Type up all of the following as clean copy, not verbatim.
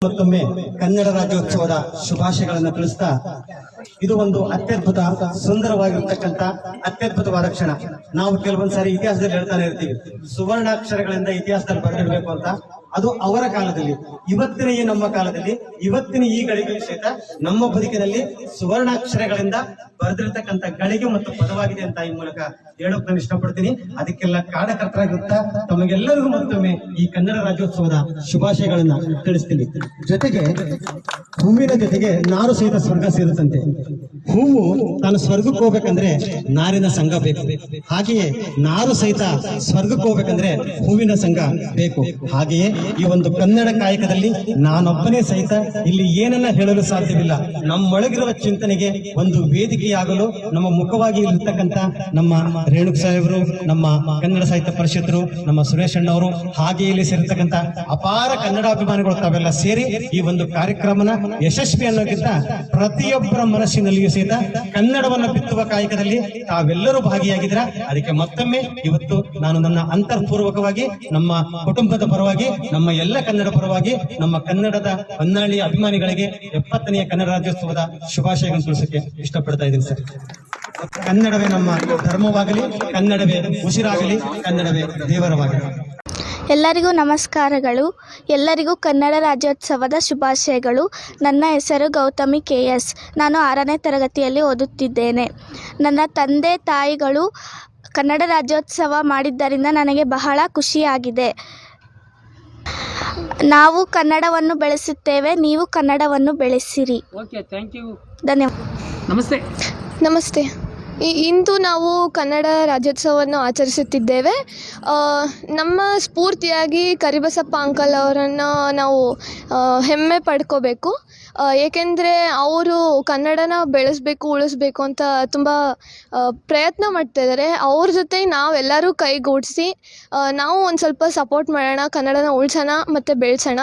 ಮತ್ತೊಮ್ಮೆ ಕನ್ನಡ ರಾಜ್ಯೋತ್ಸವದ ಶುಭಾಶಯಗಳನ್ನು ತಿಳಿಸ್ತಾ ಇದು ಒಂದು ಅತ್ಯದ್ಭುತ ಸುಂದರವಾಗಿರ್ತಕ್ಕಂಥ ಅತ್ಯದ್ಭುತವಾದ ಕ್ಷಣ. ನಾವು ಕೆಲವೊಂದ್ಸಾರಿ ಇತಿಹಾಸದಲ್ಲಿ ಹೇಳ್ತಾನೆ ಇರ್ತೀವಿ, ಸುವರ್ಣಾಕ್ಷರಗಳಿಂದ ಇತಿಹಾಸದಲ್ಲಿ ಬರೆದಿಡಬೇಕು ಅಂತ. ಅದು ಅವರ ಕಾಲದಲ್ಲಿ, ಇವತ್ತಿನ ಈ ನಮ್ಮ ಕಾಲದಲ್ಲಿ, ಇವತ್ತಿನ ಈ ಗಳಿಗೆ ಸಹಿತ ನಮ್ಮ ಬದುಕಿನಲ್ಲಿ ಸುವರ್ಣಾಕ್ಷರಗಳಿಂದ ಬರೆದಿರ್ತಕ್ಕಂಥ ಗಳಿಗೆ ಮತ್ತು ಪದವಾಗಿದೆ ಅಂತ ಈ ಮೂಲಕ ಹೇಳೋಕೆ ನಾನು ಇಷ್ಟಪಡ್ತೀನಿ. ಅದಕ್ಕೆಲ್ಲ ಕಾರಣಕರ್ತರಾಗಿರುತ್ತಾ ತಮಗೆಲ್ಲರಿಗೂ ಮತ್ತೊಮ್ಮೆ ಈ ಕನ್ನಡ ರಾಜ್ಯೋತ್ಸವದ ಶುಭಾಶಯಗಳನ್ನ ತಿಳಿಸ್ತೀನಿ. ಜೊತೆಗೆ ಹೂವಿನ ಜೊತೆಗೆ ನಾರು ಸಹಿತ ಸ್ವರ್ಗ ಸೇರುತ್ತಂತೆ. ಹೂವು ತಾನು ಸ್ವರ್ಗಕ್ಕೆ ಹೋಗ್ಬೇಕಂದ್ರೆ ನಾರಿನ ಸಂಘ ಬೇಕು, ಹಾಗೆಯೇ ನಾರು ಸಹಿತ ಸ್ವರ್ಗಕ್ಕೆ ಹೋಗ್ಬೇಕಂದ್ರೆ ಹೂವಿನ ಸಂಘ ಬೇಕು. ಹಾಗೆಯೇ ಈ ಒಂದು ಕನ್ನಡ ಕಾಯಕದಲ್ಲಿ ನಾನೊಬ್ಬನೇ ಸಹಿತ ಇಲ್ಲಿ ಏನನ್ನ ಹೇಳಲು ಸಾಧ್ಯವಿಲ್ಲ. ನಮ್ಮೊಳಗಿರುವ ಚಿಂತನೆಗೆ ಒಂದು ವೇದಿಕೆಯಾಗಲು ನಮ್ಮ ಮುಖವಾಗಿ ಇರತಕ್ಕಂತ ನಮ್ಮ ರೇಣುಕ ಸಾಹೇಬರು, ನಮ್ಮ ಕನ್ನಡ ಸಾಹಿತ್ಯ ಪರಿಷತ್ತರು, ನಮ್ಮ ಸುರೇಶ್ ಅಣ್ಣವರು, ಹಾಗೆ ಇಲ್ಲಿ ಸೇರಿರ್ತಕ್ಕಂಥ ಅಪಾರ ಕನ್ನಡಾಭಿಮಾನಿಗಳು ತಾವೆಲ್ಲ ಸೇರಿ ಈ ಒಂದು ಕಾರ್ಯಕ್ರಮನ ಯಶಸ್ವಿ ಅನ್ನೋಕ್ಕಿಂತ ಪ್ರತಿಯೊಬ್ಬರ ಮನಸ್ಸಿನಲ್ಲಿಯೂ ಸಹಿತ ಕನ್ನಡವನ್ನು ಬಿತ್ತುವ ಕಾಯಕದಲ್ಲಿ ತಾವೆಲ್ಲರೂ ಭಾಗಿಯಾಗಿದ್ರ. ಅದಕ್ಕೆ ಮತ್ತೊಮ್ಮೆ ಇವತ್ತು ನಾನು ನನ್ನ ಅಂತರ್ಪೂರ್ವಕವಾಗಿ ನಮ್ಮ ಕುಟುಂಬದ ಪರವಾಗಿ, ನಮ್ಮ ಎಲ್ಲ ಕನ್ನಡ ಪರವಾಗಿ, ನಮ್ಮ ಕನ್ನಡದ ಹೊನ್ನಾಳಿಯ ಅಭಿಮಾನಿಗಳಿಗೆ 70ನೇ ಕನ್ನಡ ರಾಜ್ಯೋತ್ಸವದ ಶುಭಾಶಯಗಳನ್ನು ತಿಳಿಸಕ್ಕೆ ಇಷ್ಟಪಡ್ತಾ ಇದ್ದೀನಿ ಸರ್. ಕನ್ನಡವೇ ನಮ್ಮ ಧರ್ಮವಾಗಲಿ, ಕನ್ನಡವೇ ಉಸಿರಾಗಲಿ, ಕನ್ನಡವೇ ದೇವರವಾಗಲಿ. ಎಲ್ಲರಿಗೂ ನಮಸ್ಕಾರಗಳು. ಎಲ್ಲರಿಗೂ ಕನ್ನಡ ರಾಜ್ಯೋತ್ಸವದ ಶುಭಾಶಯಗಳು. ನನ್ನ ಹೆಸರು ಗೌತಮಿ KS. ನಾನು 6ನೇ ತರಗತಿಯಲ್ಲಿ ಓದುತ್ತಿದ್ದೇನೆ. ನನ್ನ ತಂದೆ ತಾಯಿಗಳು ಕನ್ನಡ ರಾಜ್ಯೋತ್ಸವ ಮಾಡಿದ್ದರಿಂದ ನನಗೆ ಬಹಳ ಖುಷಿಯಾಗಿದೆ. ನಾವು ಕನ್ನಡವನ್ನು ಬೆಳೆಸುತ್ತೇವೆ, ನೀವು ಕನ್ನಡವನ್ನು ಬೆಳೆಸಿರಿ. ಧನ್ಯವಾದ. ನಮಸ್ತೆ. ಇಂದು ನಾವು ಕನ್ನಡ ರಾಜ್ಯೋತ್ಸವವನ್ನು ಆಚರಿಸುತ್ತಿದ್ದೇವೆ. ನಮ್ಮ ಸ್ಫೂರ್ತಿಯಾಗಿ ಕರಿಬಸಪ್ಪ ಅಂಕಲ್ ಅವರನ್ನು ನಾವು ಹೆಮ್ಮೆ ಪಡ್ಕೋಬೇಕು. ಏಕೆಂದರೆ ಅವರು ಕನ್ನಡನ ಬೆಳೆಸಬೇಕು, ಉಳಿಸ್ಬೇಕು ಅಂತ ತುಂಬ ಪ್ರಯತ್ನ ಮಾಡ್ತಾಯಿದ್ದಾರೆ. ಅವ್ರ ಜೊತೆ ನಾವೆಲ್ಲರೂ ಕೈಗೂಡಿಸಿ ನಾವು ಒಂದು ಸ್ವಲ್ಪ ಸಪೋರ್ಟ್ ಮಾಡೋಣ, ಕನ್ನಡನ ಉಳಿಸೋಣ ಮತ್ತು ಬೆಳೆಸೋಣ.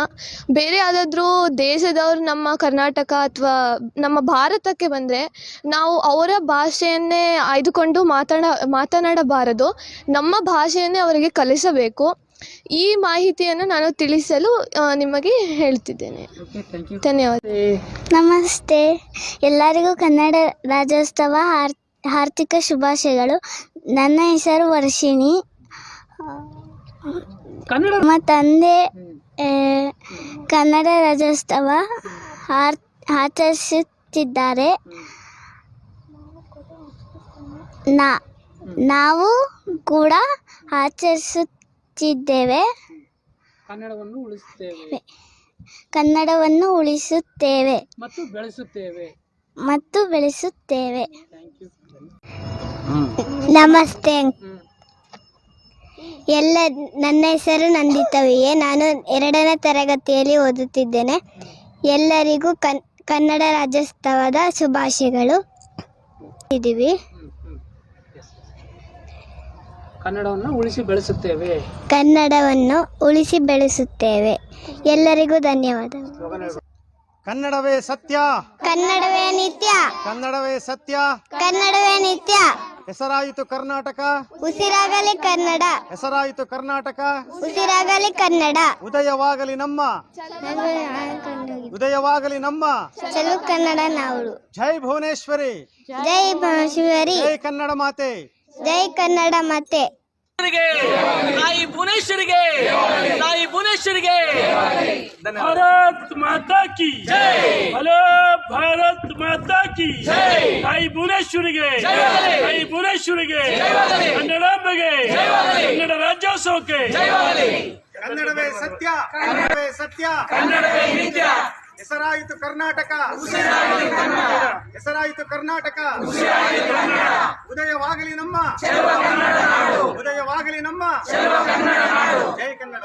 ಬೇರೆ ಯಾವುದಾದ್ರೂ ದೇಶದವ್ರು ನಮ್ಮ ಕರ್ನಾಟಕ ಅಥವಾ ನಮ್ಮ ಭಾರತಕ್ಕೆ ಬಂದರೆ ನಾವು ಅವರ ಭಾಷೆಯನ್ನೇ ಆಯ್ದುಕೊಂಡು ಮಾತನಾಡಬಾರದು, ನಮ್ಮ ಭಾಷೆಯನ್ನೇ ಅವರಿಗೆ ಕಲಿಸಬೇಕು. ಈ ಮಾಹಿತಿಯನ್ನು ನಾನು ತಿಳಿಸಲು ನಿಮಗೆ ಹೇಳ್ತಿದ್ದೇನೆ. ಧನ್ಯವಾದ. ನಮಸ್ತೆ. ಎಲ್ಲರಿಗೂ ಕನ್ನಡ ರಾಜ್ಯೋತ್ಸವ ಹಾರ್ದಿಕ ಶುಭಾಶಯಗಳು. ನನ್ನ ಹೆಸರು ವರ್ಷಿಣಿ. ನಮ್ಮ ತಂದೆ ಕನ್ನಡ ರಾಜ್ಯೋತ್ಸವ ಆಚರಿಸುತ್ತಿದ್ದಾರೆ. ನಾವು ಕೂಡ ಆಚರಿಸುತ್ತಿದ್ದೇವೆ. ಕನ್ನಡವನ್ನು ಉಳಿಸುತ್ತೇವೆ ಮತ್ತು ಬೆಳೆಸುತ್ತೇವೆ. ನಮಸ್ತೆ. ನನ್ನ ಹೆಸರು ನಂದಿತವಿಯೇ. ನಾನು 2ನೇ ತರಗತಿಯಲ್ಲಿ ಓದುತ್ತಿದ್ದೇನೆ. ಎಲ್ಲರಿಗೂ ಕನ್ನಡ ರಾಜ್ಯೋತ್ಸವದ ಶುಭಾಶಯಗಳು. ಇದ್ದೀವಿ. ಕನ್ನಡವನ್ನು ಉಳಿಸಿ ಬೆಳೆಸುತ್ತೇವೆ. ಎಲ್ಲರಿಗೂ ಧನ್ಯವಾದ. ಕನ್ನಡವೇ ಸತ್ಯ, ಕನ್ನಡವೇ ನಿತ್ಯ, ಕನ್ನಡವೇ ಸತ್ಯ, ಕನ್ನಡವೇ ನಿತ್ಯ. ಹೆಸರಾಯಿತು ಕರ್ನಾಟಕ, ಉಸಿರಾಗಲಿ ಕನ್ನಡ, ಹೆಸರಾಯಿತು ಕರ್ನಾಟಕ, ಉಸಿರಾಗಲಿ ಕನ್ನಡ. ಉದಯವಾಗಲಿ ನಮ್ಮ, ಉದಯವಾಗಲಿ ನಮ್ಮ ಚಲು ಕನ್ನಡ ನಾಡು. ಜೈ ಭುವನೇಶ್ವರಿ, ಜೈ ಭುವನೇಶ್ವರಿ, ಜೈ ಕನ್ನಡ ಮಾತೆ, ಜೈ ಕನ್ನಡ ಮಾತೆ. ತಾಯಿ ಭುವನೇಶ್ವರಿಗೆ, ತಾಯಿ ಭುವನೇಶ್ವರಿಗೆ. ಭಾರತ್ ಮಾತಾ ಕಿ ಜೈ, ಹಲೋ ಭಾರತ್ ಮಾತಾ ಕಿ ಜೈ. ತಾಯಿ ಭುವನೇಶ್ವರಿಗೆ, ತಾಯಿ ಭುವನೇಶ್ವರಿಗೆ, ಕನ್ನಡಾಂಬೆಗೆ, ಕನ್ನಡ ರಾಜ್ಯೋತ್ಸವಕ್ಕೆ. ಕನ್ನಡವೇ ಸತ್ಯ, ಕನ್ನಡವೇ ಸತ್ಯ, ಕನ್ನಡವೇ ನಿತ್ಯ. ಹೆಸರಾಯಿತು ಕರ್ನಾಟಕ, ಹೆಸರಾಯಿತು ಕರ್ನಾಟಕ, ಉದಯವಾಗಲಿ ನಮ್ಮ, ಉದಯವಾಗಲಿ ನಮ್ಮ ಜೈ ಕನ್ನಡ.